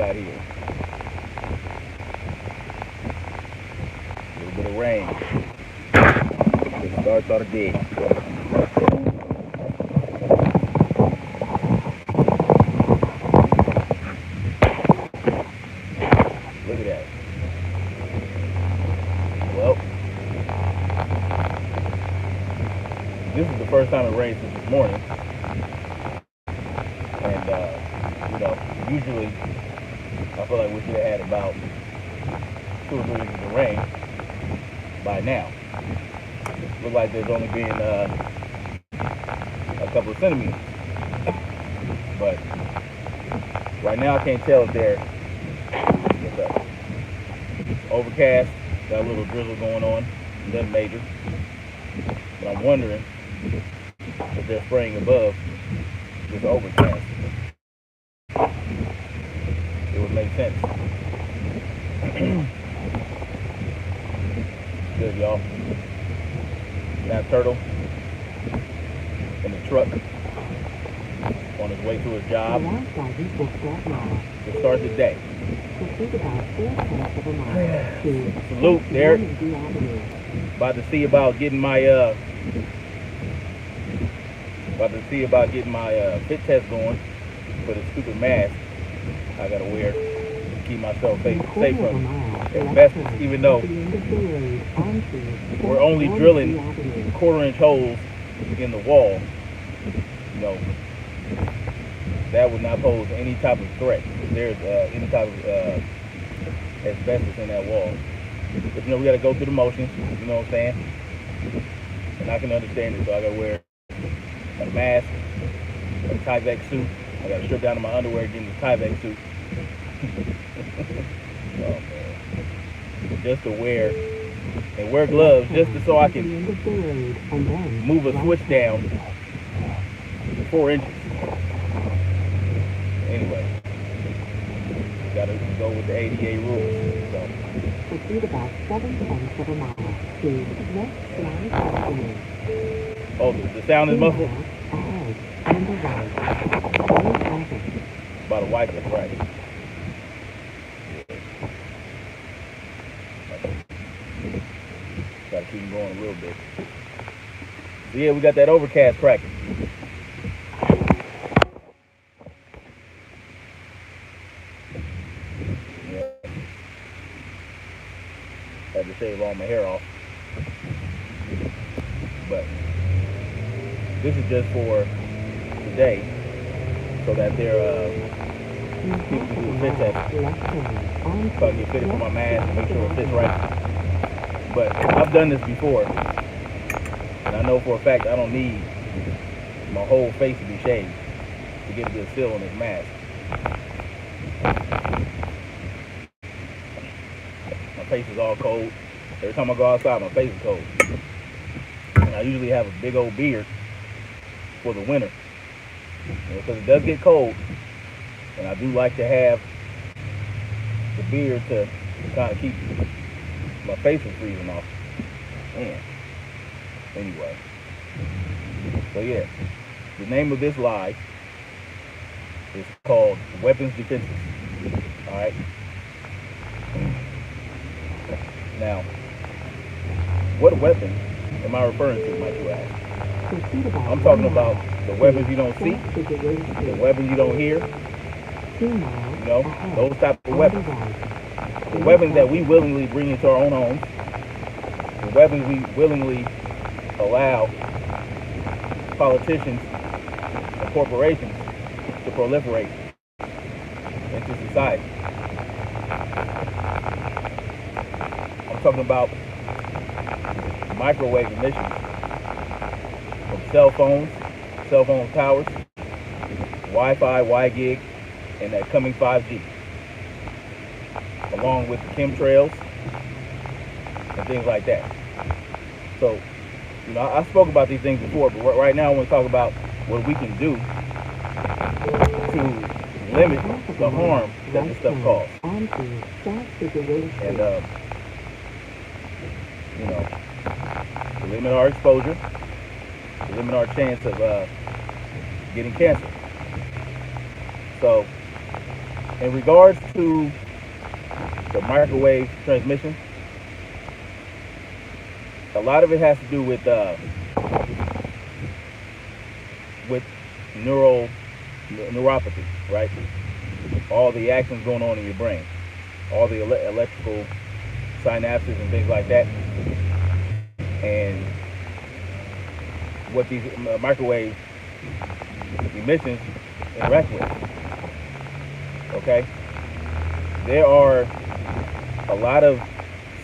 outside here. A little bit of rain. It starts on the day. Look at that. Well, this is the first time it rained since this morning. And, you know, usually I feel like we should have had about 2 or 3 inches of rain by now. Looks like there's only been a couple of centimeters. But right now I can't tell if they're overcast, got a little drizzle going on, nothing major. But I'm wondering if they're spraying above this overcast. It would make sense. Good, y'all. That turtle in the truck on his way to his job to start the day. Salute, Derek. About to see about getting my fit test going for the stupid mask I gotta wear to keep myself safe from asbestos, even though we're only drilling 1/4-inch holes in the wall. You know, that would not pose any type of threat if there's any type of asbestos in that wall. But you know, we gotta go through the motions, you know what I'm saying? And I can understand it, so I gotta wear a mask, a Tyvek suit. I gotta strip down to my underwear, get in the Tyvek suit. Oh man. Just to wear and wear gloves just so I can move a switch down 4 inches. Anyway, gotta go with the ADA rules. So. Proceed about 7/10 of a mile to next line of. Oh, the sound is muffled? Ahead, on the right. About a wiper, right. Gotta keep them going a little bit. So yeah, we got that overcast cracking. Yeah. Had to shave all my hair off. But this is just for today, so that they're people can do a fit test. So I can get fitted for my mask and make sure it fits right. But I've done this before, and I know for a fact I don't need my whole face to be shaved to get a good seal on this mask. My face is all cold. Every time I go outside, my face is cold. And I usually have a big old beard for the winter, because it does get cold, and I do like to have the beard to kind of keep my face from freezing off. Man. Anyway, so yeah, the name of this live is called Weapons Defenses. All right. Now, what weapon am I referring to, might you ask? I'm talking about the weapons you don't see, the weapons you don't hear, you know, those type of weapons. The weapons that we willingly bring into our own homes, the weapons we willingly allow politicians and corporations to proliferate into society. I'm talking about microwave emissions from cell phone towers, Wi-Fi, Y-Gig, and that coming 5G, along with the chemtrails and things like that. So, you know, I spoke about these things before, but right now I want to talk about what we can do to limit the harm that this stuff causes. And, you know, to limit our exposure, to limit our chance of getting cancer. So, in regards to the microwave transmission, a lot of it has to do with neuropathy, right? All the actions going on in your brain, all the electrical synapses and things like that, and what these microwave emissions interact with. Okay, there are a lot of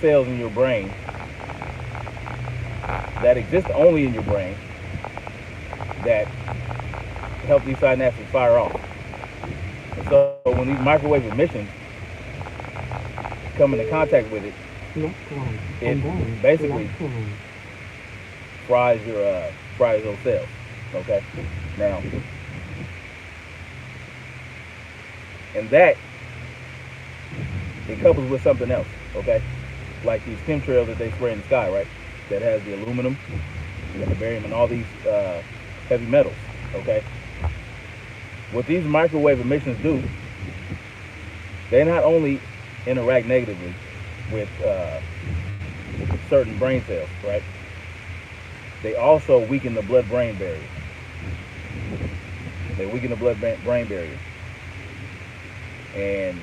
cells in your brain that exist only in your brain that help these synapses fire off. And so when these microwave emissions come into contact with it, it basically fries those cells. Okay, now, and that it couples with something else. Okay, like these chemtrails that they spray in the sky, right? That has the aluminum and the barium and all these heavy metals. Okay, what these microwave emissions do, they not only interact negatively with certain brain cells, right? They also weaken the blood-brain barrier. They weaken the blood-brain barrier. And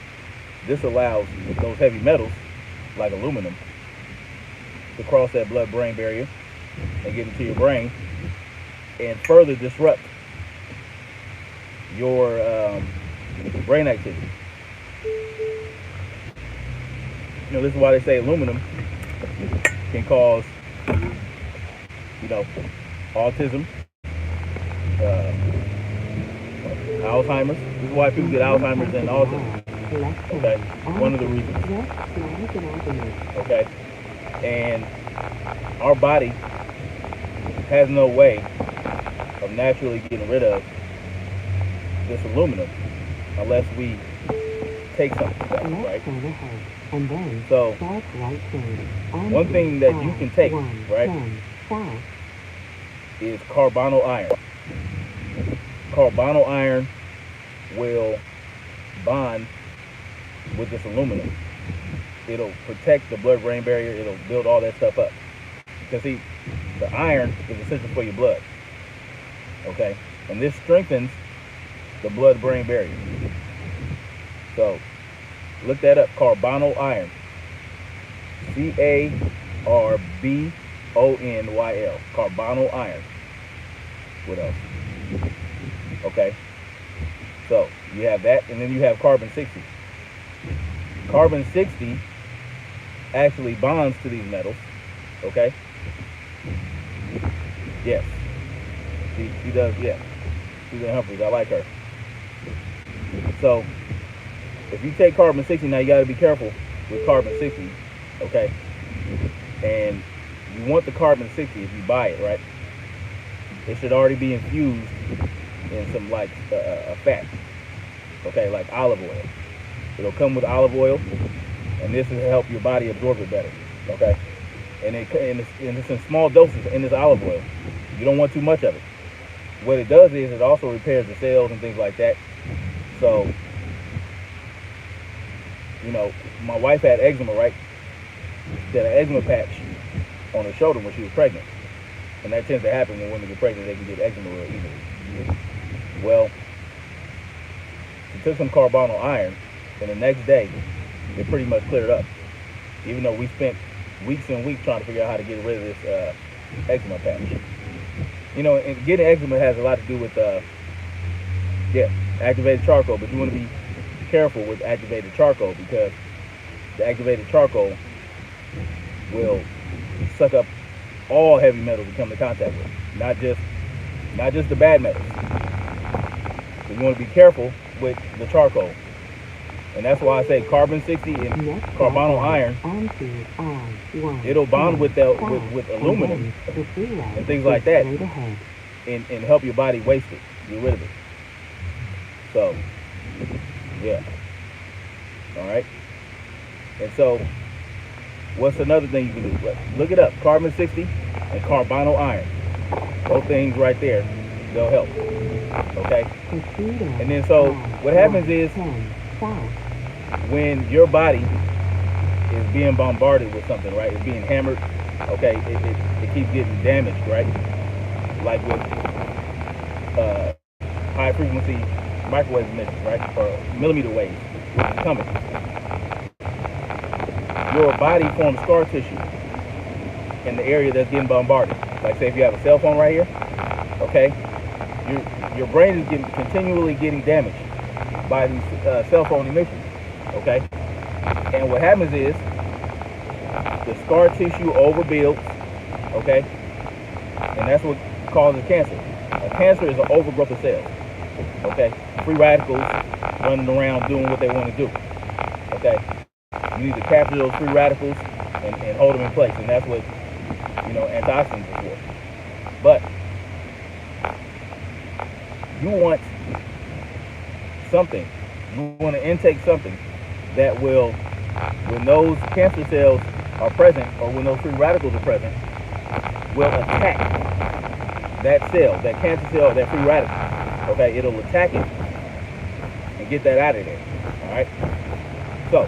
this allows those heavy metals, like aluminum, to cross that blood-brain barrier and get into your brain and further disrupt your brain activity. You know, this is why they say aluminum can cause, autism, Alzheimer's. This is why people get Alzheimer's and autism. Okay, one of the reasons. Okay, and our body has no way of naturally getting rid of this aluminum unless we take something, right? So, one thing that you can take, right, is carbonyl iron. Carbonyl iron will bond with this aluminum. It'll protect the blood-brain barrier. It'll build all that stuff up. Because see, the iron is essential for your blood. Okay? And this strengthens the blood-brain barrier. So, look that up. Carbonyl iron. Carbonyl. Carbonyl iron. What else? Okay. So, you have that, and then you have carbon-60. Carbon-60 actually bonds to these metals. Okay? Yes. She does, yeah. Susan Humphries, I like her. So, if you take carbon-60, now you got to be careful with carbon-60, okay? And you want the carbon-60 if you buy it, right? It should already be infused in some like a fat, okay, like olive oil. It'll come with olive oil, and this will help your body absorb it better, okay? And it's in small doses in this olive oil. You don't want too much of it. What it does is it also repairs the cells and things like that. So, my wife had eczema, right? She had an eczema patch on her shoulder when she was pregnant. And that tends to happen when women get pregnant. They can get eczema real easily. Well, she took some carbonyl iron, and the next day, it pretty much cleared up. Even though we spent weeks and weeks trying to figure out how to get rid of this eczema patch. And getting eczema has a lot to do with, activated charcoal. But you want to be careful with activated charcoal because the activated charcoal will suck up all heavy metals you come in contact with, not just the bad metals. So you want to be careful with the charcoal, and that's why I say carbon-60 and carbonyl iron. It'll bond with aluminum and things like that, and help your body waste it, get rid of it. So, yeah. All right. And so, what's another thing you can do? Look it up. Carbon-60 and carbonyl iron. Those things right there, they'll help. Okay? And then so, what happens is, south. When your body is being bombarded with something, right? It's being hammered. Okay, it keeps getting damaged, right? Like with high frequency microwave emissions, right? Or millimeter waves, which is coming. Your body forms scar tissue in the area that's getting bombarded. Like say if you have a cell phone right here, okay, your brain is continually getting damaged by these cell phone emissions, okay? And what happens is the scar tissue overbuilds, okay? And that's what causes cancer. Cancer is an overgrowth of cells, okay? Free radicals running around doing what they want to do, okay? You need to capture those free radicals and hold them in place, and that's what, antioxidants are for. But you want something, you want to intake something that will, when those cancer cells are present, or when those free radicals are present, will attack that cell, that cancer cell, that free radical. Okay, it'll attack it and get that out of there. All right. So,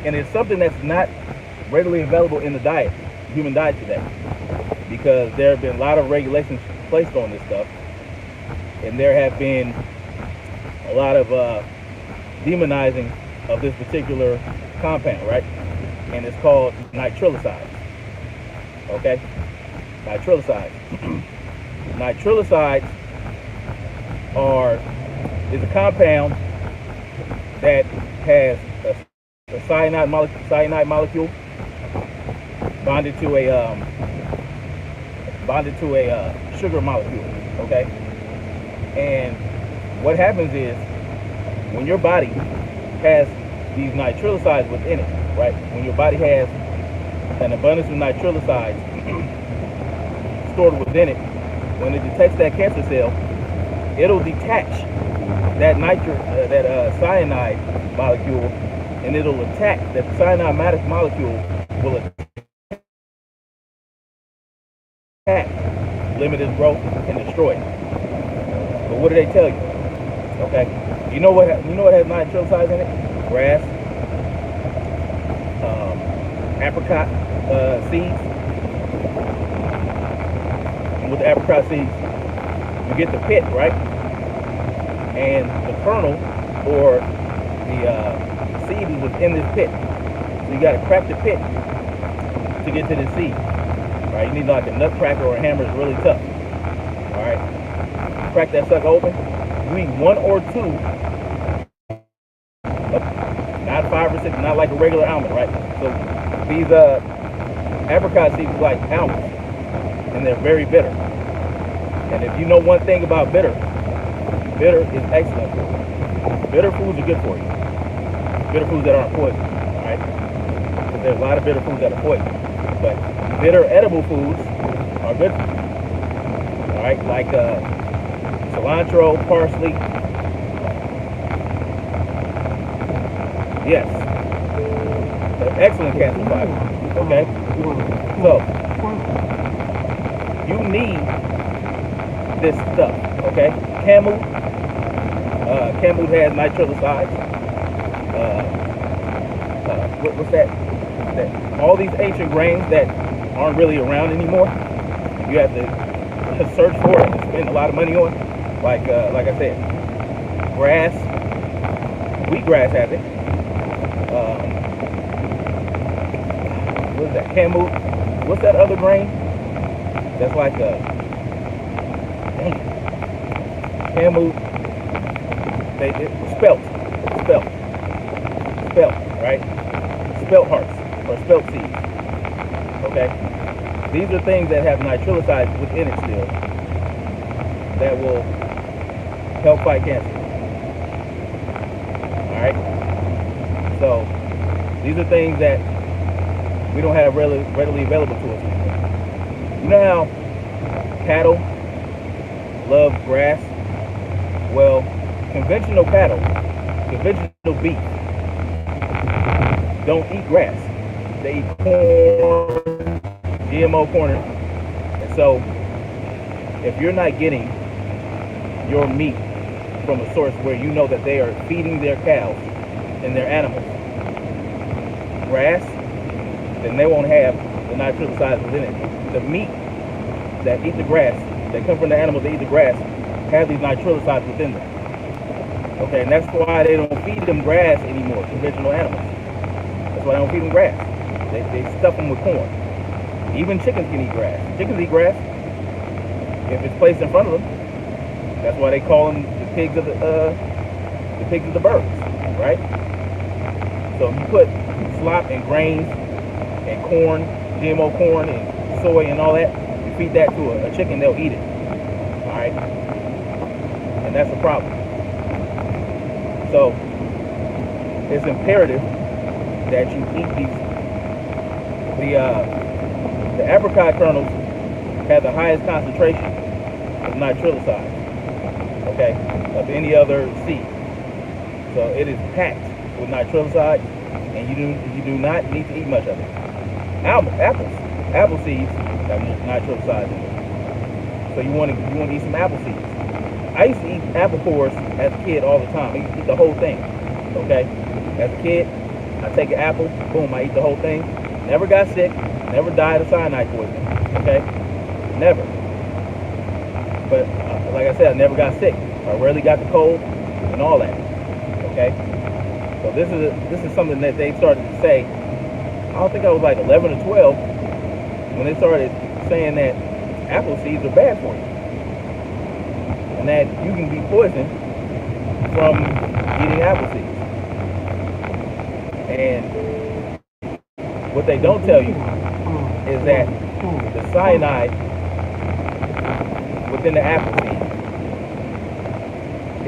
and it's something that's not readily available in the diet, human diet today, because there have been a lot of regulations placed on this stuff, and there have been a lot of demonizing of this particular compound, right? And it's called nitroside. Okay, nitroside. Nitroside is a compound that has a cyanide molecule bonded to a sugar molecule. Okay, and what happens is when your body has these nitroside within it, right? When your body has an abundance of nitroside stored within it, when it detects that cancer cell, it'll detach that cyanide molecule, and it'll attack that cyanide molecule will attack, limit its growth, and destroy it. But what do they tell you? Okay, you know what has nitroside in it? Grass, apricot seeds. And with the apricot seeds, you get the pit, right? And the kernel or the seed is within this pit. So you got to crack the pit to get to the seed. Right? You need like a nutcracker or a hammer. It's really tough. All right. Crack that sucker open. You need one or two, not 5 or 6, not like a regular almond, right? So these apricot seeds are like almonds, and they're very bitter. And if you know one thing about bitter is excellent for you. Bitter foods are good for you. Bitter foods that aren't poison, all right? Because there's a lot of bitter foods that are poison. But bitter edible foods are good for you. All right, like cilantro, parsley. Yes. They're excellent cancer fibers, okay? So, you need this stuff, okay? Camel has nitroside. What's that? All these ancient grains that aren't really around anymore, you have to search for it and spend a lot of money on. Like I said, grass, wheatgrass has it. What is that? Camel. What's that other grain? That's like camel. Spelt, right? Spelt hearts or spelt seeds. Okay, these are things that have nitroside within it still that will help fight cancer. All right. So these are things that we don't have readily available to us anymore. You know how cattle love grass? Well, conventional cattle, conventional beef, don't eat grass. They eat corn, GMO corn. And so, if you're not getting your meat from a source where you know that they are feeding their cows and their animals grass, then they won't have the nitroside within it. The meat that eat the grass, that come from the animals that eat the grass, have these nitroside within them. Okay, and that's why they don't feed them grass anymore, conventional animals. That's why they don't feed them grass. They stuff them with corn. Even chickens can eat grass. Chickens eat grass if it's placed in front of them. That's why they call them the pigs of the birds, right? So if you put slop and grains and corn, GMO corn and soy and all that, you feed that to a chicken, they'll eat it. All right, and that's a problem. So it's imperative that you eat these. The apricot kernels have the highest concentration of nitroside, okay, of any other seed. So it is packed with nitroside, and you do not need to eat much of it. Apple seeds have nitroside in them. So you want to eat some apple seeds. I used to eat apple cores as a kid all the time. I used to eat the whole thing, okay? As a kid, I take an apple, boom, I eat the whole thing. Never got sick, never died of cyanide poisoning, okay? Never. But like I said, I never got sick. I rarely got the cold and all that, okay? So this is something that they started to say. I don't think I was like 11 or 12 when they started saying that apple seeds are bad for you, and that you can be poisoned from eating apple seeds. And what they don't tell you is that the cyanide within the apple seed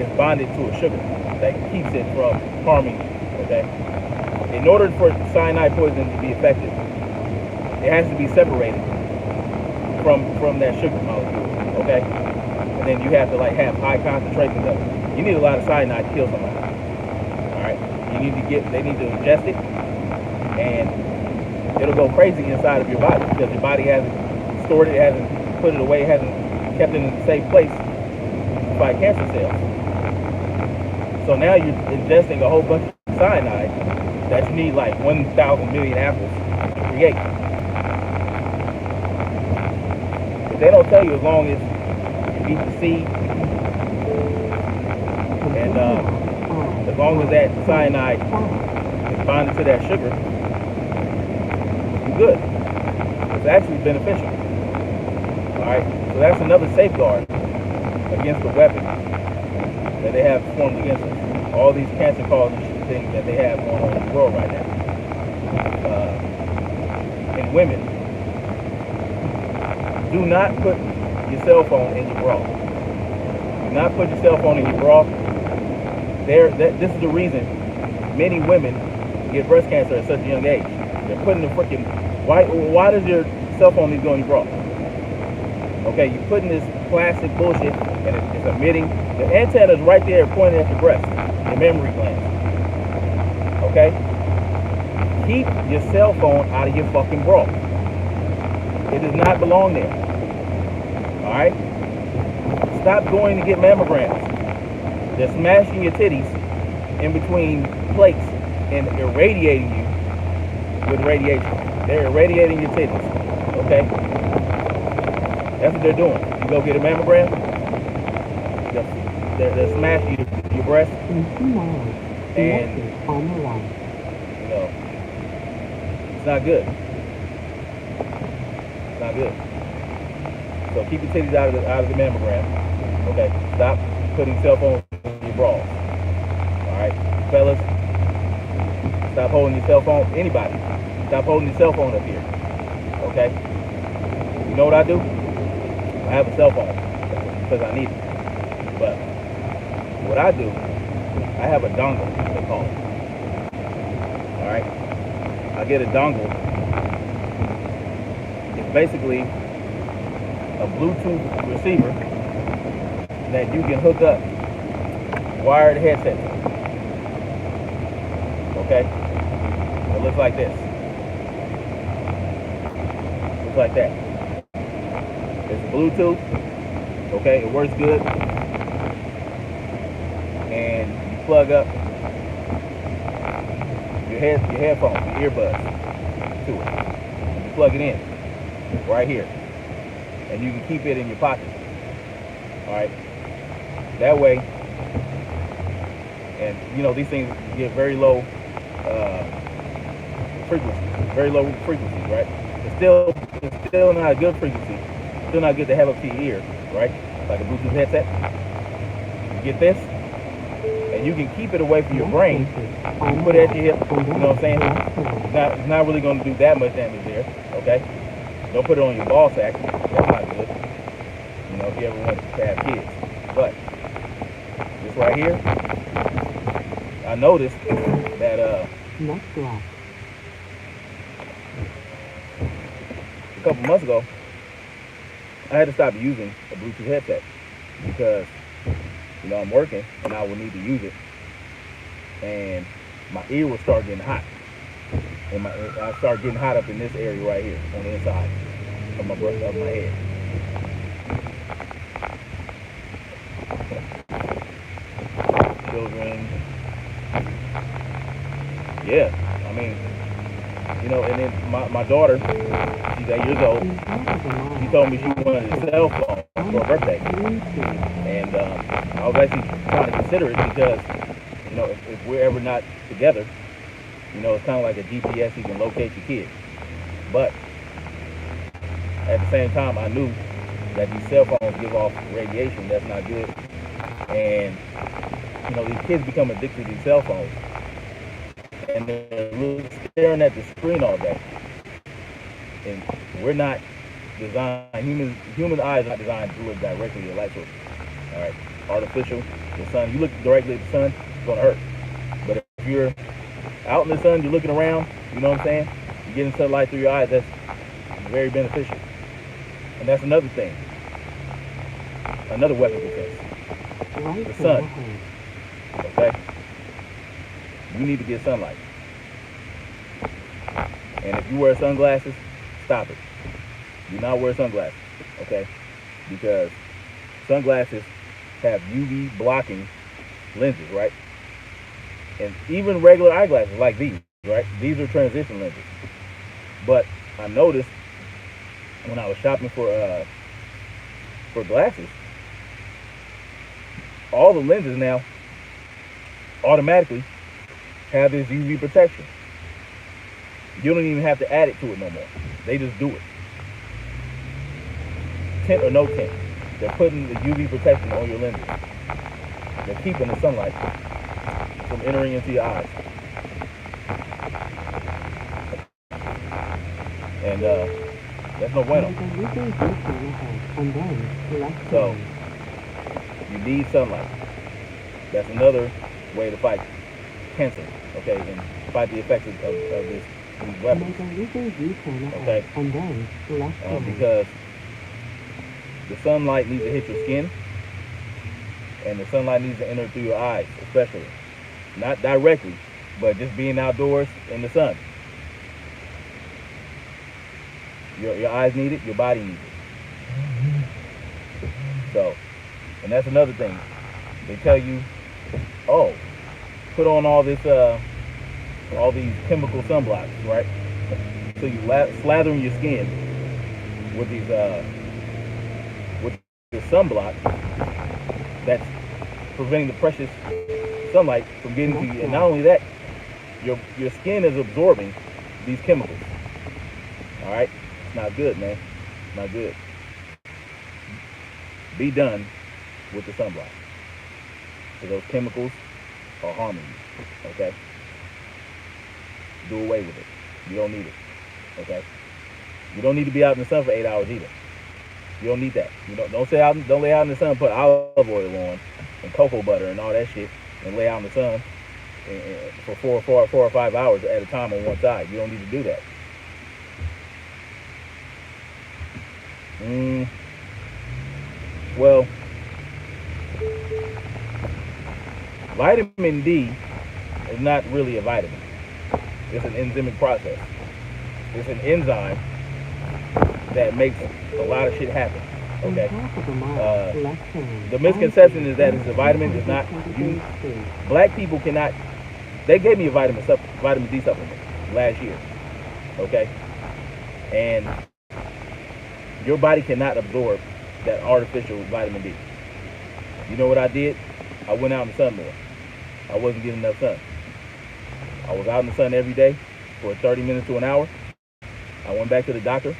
is bonded to a sugar that keeps it from harming you, okay? In order for cyanide poisoning to be effective, it has to be separated from that sugar molecule, okay? And then you have to have high concentrations of it. You need a lot of cyanide to kill somebody. All right, they need to ingest it, and it'll go crazy inside of your body because your body hasn't stored it, hasn't put it away, hasn't kept it in a safe place to fight cancer cells. So now you're ingesting a whole bunch of cyanide that you need like 1,000 million apples to create. But they don't tell you as long as you eat the seed, and as long as that cyanide is bonded to that sugar, you're good. It's actually beneficial. Alright, so that's another safeguard against the weapon that they have formed against us. All these cancer-causing things that they have going on in the world right now. And women, do not put your cell phone in your bra. Do not put your cell phone in your bra. This is the reason many women get breast cancer at such a young age. They're putting the freaking... Why does your cell phone need to go in your bra? Okay, you're putting this plastic bullshit and it's emitting. The antenna is right there pointing at your breast, your mammary gland. Okay? Keep your cell phone out of your fucking bra. It does not belong there. Alright? Stop going to get mammograms. They're smashing your titties in between plates and irradiating you with radiation. They're irradiating your titties. Okay? That's what they're doing. You go get a mammogram, they're smashing your breast, and you know, it's not good. It's not good. So keep your titties out of the mammogram. Okay, stop putting cell phones in your bras. All right, fellas, stop holding your cell phone. Anybody, stop holding your cell phone up here. Okay, you know what I do? I have a cell phone because I need it. But what I do, I have a dongle, they call it. Alright? I get a dongle. It's basically a Bluetooth receiver that you can hook up wired headset to. Okay? It looks like this. Looks like that. It's Bluetooth, okay, it works good. plug up your headphones, your earbuds to it. And you plug it in right here, and you can keep it in your pocket. All right. That way, and you know these things get very low frequencies, right? It's still not a good frequency. Still not good to have up to your ear, right? Like a Bluetooth headset. You get this, and you can keep it away from your brain. You can put it at your hip. You know what I'm saying? It's not really going to do that much damage there. Okay. Don't put it on your ball sack. That's not good. You know, if you ever want to have kids. But this right here, I noticed that a couple months ago, I had to stop using a Bluetooth headset because, you know, I'm working and I will need to use it, and my ear will start getting hot, and I start getting hot up in this area right here on the inside of my head. Children, yeah, I mean, you know, and then my daughter, she's 8 years old. She told me she wanted a cell phone for her birthday, and I was actually trying to consider it because, you know, if we're ever not together, you know, it's kind of like a GPS. You can locate your kids, but at the same time, I knew that these cell phones give off radiation that's not good, and you know, these kids become addicted to these cell phones, and they're really staring at the screen all day. And we're not designed, human eyes are not designed to look directly at light sources. All right, artificial, the sun, you look directly at the sun, it's gonna hurt. But if you're out in the sun, you're looking around, you know what I'm saying? You're getting sunlight through your eyes, that's very beneficial. And that's another thing, another weapon defense, the sun. Okay, you need to get sunlight, and if you wear sunglasses, stop it. Do not wear sunglasses, okay? Because sunglasses have UV blocking lenses, right? And even regular eyeglasses like these, right? These are transition lenses. But I noticed when I was shopping for glasses, all the lenses now automatically have this UV protection. You don't even have to add it to it no more. They just do it. Tint or no tint, they're putting the UV protection on your lenses. They're keeping the sunlight from entering into your eyes. And that's no bueno. So you need sunlight. That's another way to fight cancer, okay, and fight the effects of these weapons, okay, because the sunlight needs to hit your skin, and the sunlight needs to enter through your eyes, especially, not directly, but just being outdoors in the sun. Your eyes need it, your body needs it. So, and that's another thing. They tell you, oh, put on all these chemical sunblocks, right? So you slathering your skin with these with the sunblock that's preventing the precious sunlight from getting to you. And not only that, your skin is absorbing these chemicals. All right, it's not good, man. It's not good. Be done with the sunblock. So those chemicals are harming you. Okay. Do away with it. You don't need it. Okay. You don't need to be out in the sun for 8 hours either. You don't need that. You don't lay out in the sun and put olive oil on and cocoa butter and all that shit and lay out in the sun for 4 or 5 hours at a time on one side. You don't need to do that. Well, vitamin D is not really a vitamin. It's an enzymic process. It's an enzyme that makes a lot of shit happen. Okay. In half of a mile, left turn. The misconception is that it's a vitamin. It's not. Black people cannot. They gave me a vitamin D supplement last year. Okay. And your body cannot absorb that artificial vitamin D. You know what I did? I went out in the sun more. I wasn't getting enough sun. I was out in the sun every day for 30 minutes to an hour. I went back to the doctor,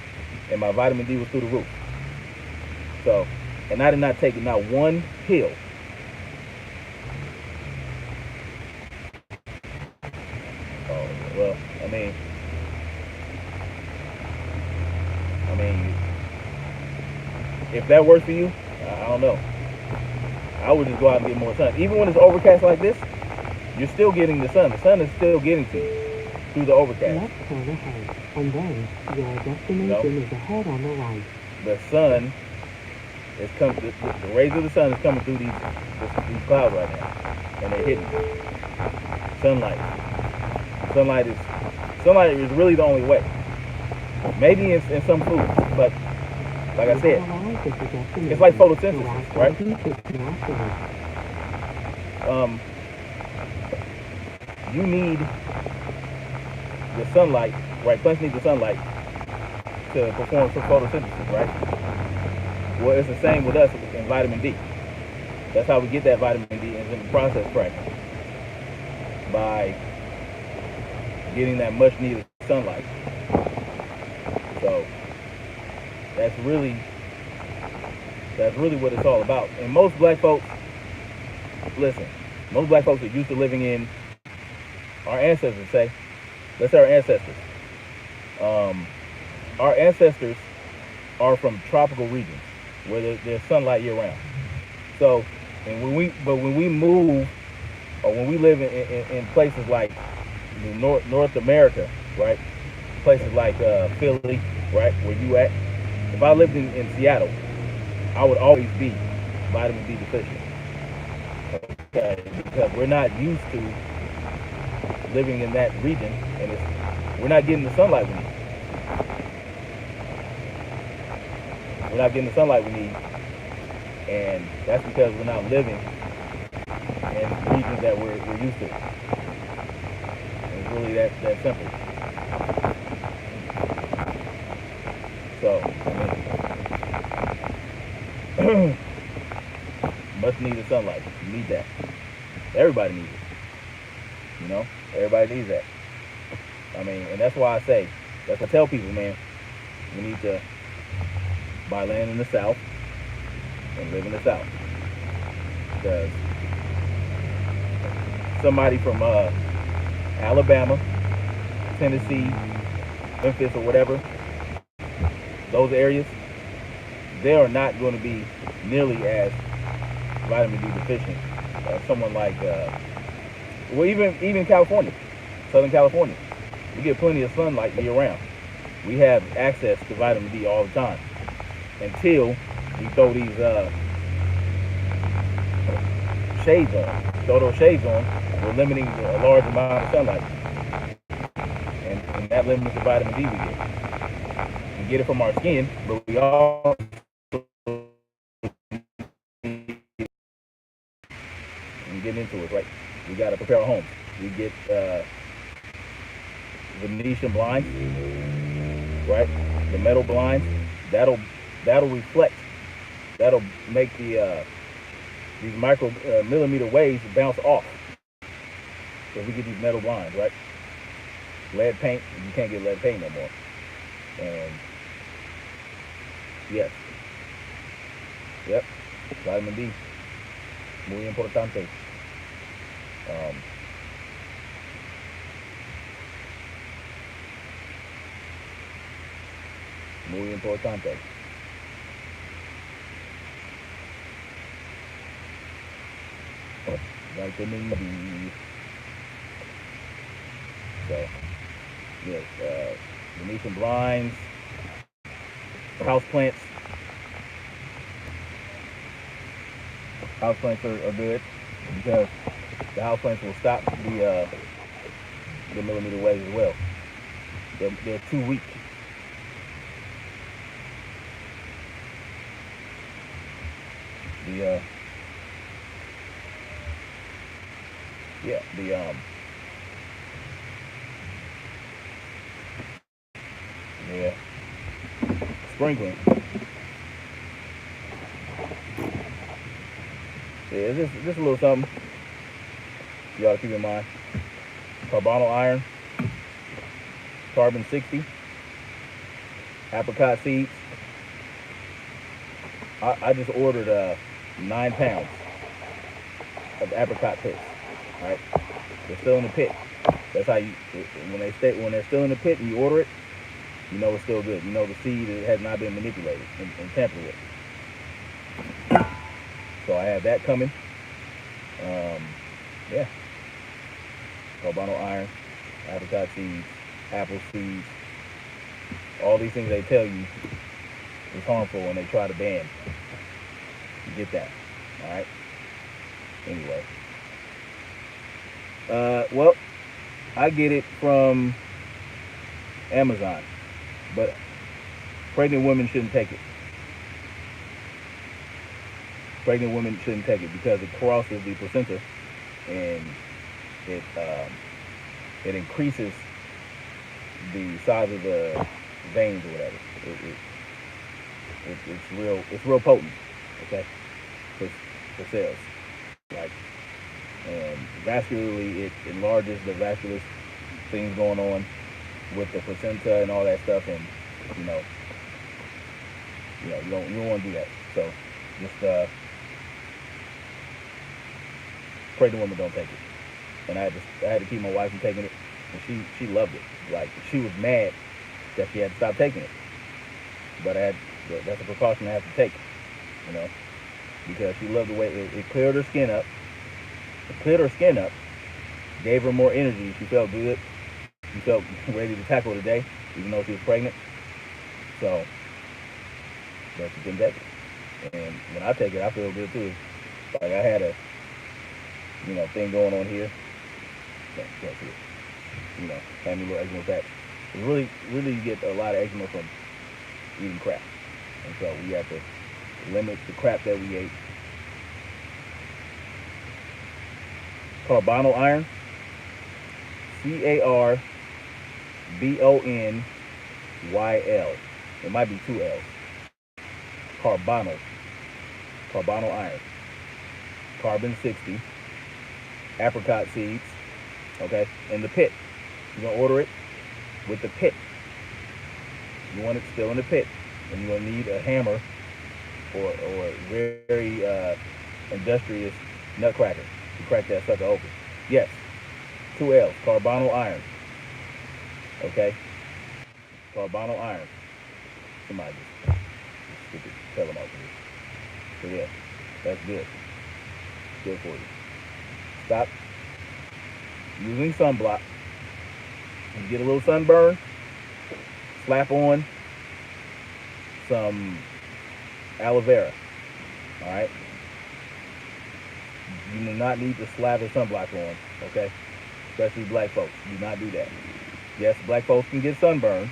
and my vitamin D was through the roof. So, and I did not take not one pill. Oh, well, I mean, if that works for you, I don't know. I would just go out and get more sun. Even when it's overcast like this, you're still getting the sun. The sun is still getting to you through the overcast. Left turn ahead, and then your destination is ahead on the right. The sun is coming. The rays of the sun is coming through these clouds right now, and they're hitting sunlight. Sunlight is really the only way. Maybe in some foods, but like I said, it's like photosynthesis, right? You need the sunlight, right? Plants need the sunlight to perform some photosynthesis, right? Well, it's the same with us in vitamin D. That's how we get that vitamin D in the process fragment, by getting that much needed sunlight. So that's really what it's all about. And most black folks, listen, most black folks are used to living in, our ancestors say, let's say our ancestors. Our ancestors are from tropical regions where there's sunlight year round. So, and when we move, or when we live in places like North America, right? Places like Philly, right, where you at. If I lived in Seattle, I would always be vitamin D deficient. Okay, because we're not used to living in that region, and we're not getting the sunlight we need. We're not getting the sunlight we need, and that's because we're not living in regions that we're used to. It's really that simple. So, I mean, much needed sunlight. You need that. Everybody needs it. You know, everybody needs that. I mean, and that's why I tell people, man, we need to buy land in the South and live in the South. Because somebody from Alabama, Tennessee, Memphis, or whatever, those areas, they are not going to be nearly as vitamin D deficient as someone like, well, even California, Southern California. We get plenty of sunlight year round. We have access to vitamin D all the time, until we throw these shades on. Throw those shades on, we're limiting a large amount of sunlight, and that limits the vitamin D we get. We get it from our skin, but we also get into it, right? We got to prepare our homes. We get Venetian blinds, right? The metal blinds, that'll reflect. That'll make the these micro millimeter waves bounce off. So we get these metal blinds, right? Lead paint, you can't get lead paint no more. And yes, yep, vitamin D, muy importante. Muy importante. Vitamin D. So, yes, Venetian blinds, house plants. House plants are good because the house plants will stop the millimeter waves as well. They're too weak. The yeah, yeah, sprinkling. Yeah, just a little something you ought to keep in mind. Carbonyl iron, carbon 60, apricot seeds. I just ordered 9 pounds of apricot pits. All right, they're still in the pit. That's how you when they're still in the pit and you order it, you know it's still good. You know the seed has not been manipulated and tampered with. So I have that coming. Yeah, carbonyl iron, apricot seeds, apple seeds. All these things they tell you is harmful and they try to ban. You get that, all right? Anyway, well, I get it from Amazon, but pregnant women shouldn't take it. Pregnant women shouldn't take it because it crosses the placenta and it increases the size of the veins or whatever. It's real potent, okay, for cells. Like, and vascularly, it enlarges the vascular things going on with the placenta and all that stuff, and you know, you don't want to do that. So just pray the women don't take it. And I had to keep my wife from taking it, and she loved it. Like, she was mad that she had to stop taking it, but that's a precaution I have to take, you know, because she loved the way it cleared her skin up. It cleared her skin up, gave her more energy. She felt good. She felt ready to tackle the day, even though she was pregnant. So, but she couldn't take it. And when I take it, I feel good too. Like, I had a, thing going on here. Can't see it. Had me a little eczema patch. Really, you get a lot of eczema from eating crap. And so we have to limit the crap that we ate. Carbonyl iron. Carbonyl. It might be 2 L's. Carbonyl iron. Carbon 60. Apricot seeds. Okay, in the pit. You're gonna order it with the pit. You want it still in the pit, and you're gonna need a hammer or a very industrious nutcracker to crack that sucker open. Yes, 2 L's, carbonyl iron. Okay, carbonyl iron. Somebody just stupid tell them out for this. So yeah, that's good. Good for you. Stop using sunblock. You get a little sunburn, slap on some aloe vera. All right. You do not need to slather sunblock on, okay? Especially black folks. Do not do that. Yes, black folks can get sunburn,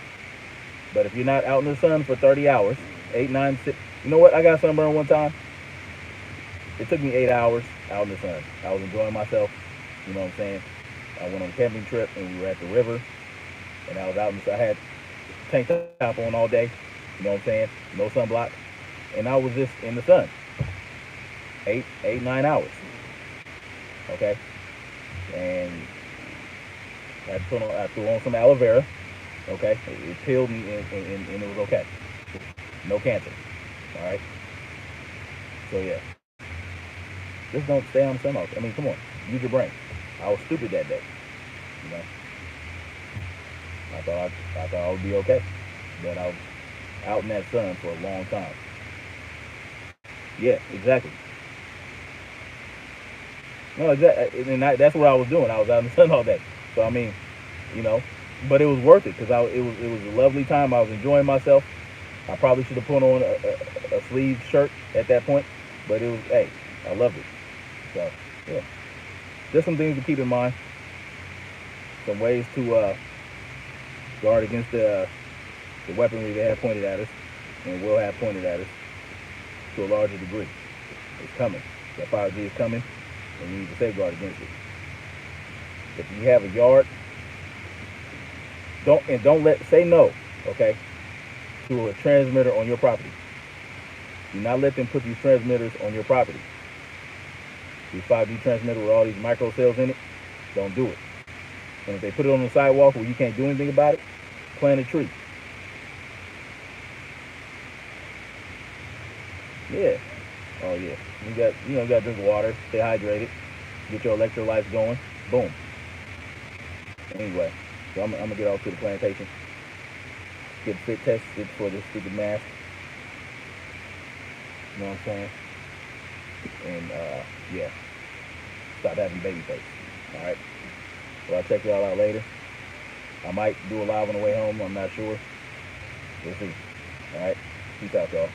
but if you're not out in the sun for 30 hours, 8, 9, 6. You know what? I got sunburn one time. It took me 8 hours out in the sun. I was enjoying myself. You know what I'm saying? I went on a camping trip and we were at the river, and I was out in the sun. I had tank top on all day. You know what I'm saying? No sunblock, and I was just in the sun. 8, 9 hours. Okay, and I threw on some aloe vera. Okay, it peeled me and it was okay. No cancer. All right. So yeah, just don't stay on the sun. I mean, come on, use your brain. I was stupid that day. I thought I would be okay, but I was out in that sun for a long time. Yeah, exactly. No, exactly, and that's what I was doing. I was out in the sun all day. So I mean, you know, but it was worth it because it was a lovely time. I was enjoying myself. I probably should have put on a sleeved shirt at that point, but it was, hey, I loved it. So yeah, just some things to keep in mind. Some ways to guard against the weaponry they have pointed at us and will have pointed at us to a larger degree. It's coming. That 5G is coming, and you need to safeguard against it. If you have a yard, say no, okay, to a transmitter on your property. Do not let them put these transmitters on your property. These 5G transmitter with all these micro cells in it, don't do it. And if they put it on the sidewalk where you can't do anything about it, plant a tree. Yeah. Oh yeah. You gotta drink water, stay hydrated, get your electrolytes going. Boom. Anyway, so I'm gonna get off to the plantation. Get fit tested for this stupid mask. You know what I'm saying? And yeah. Stop having baby face. Alright. Well, I'll check y'all out later. I might do a live on the way home, I'm not sure. We'll see. Alright. Peace out, y'all.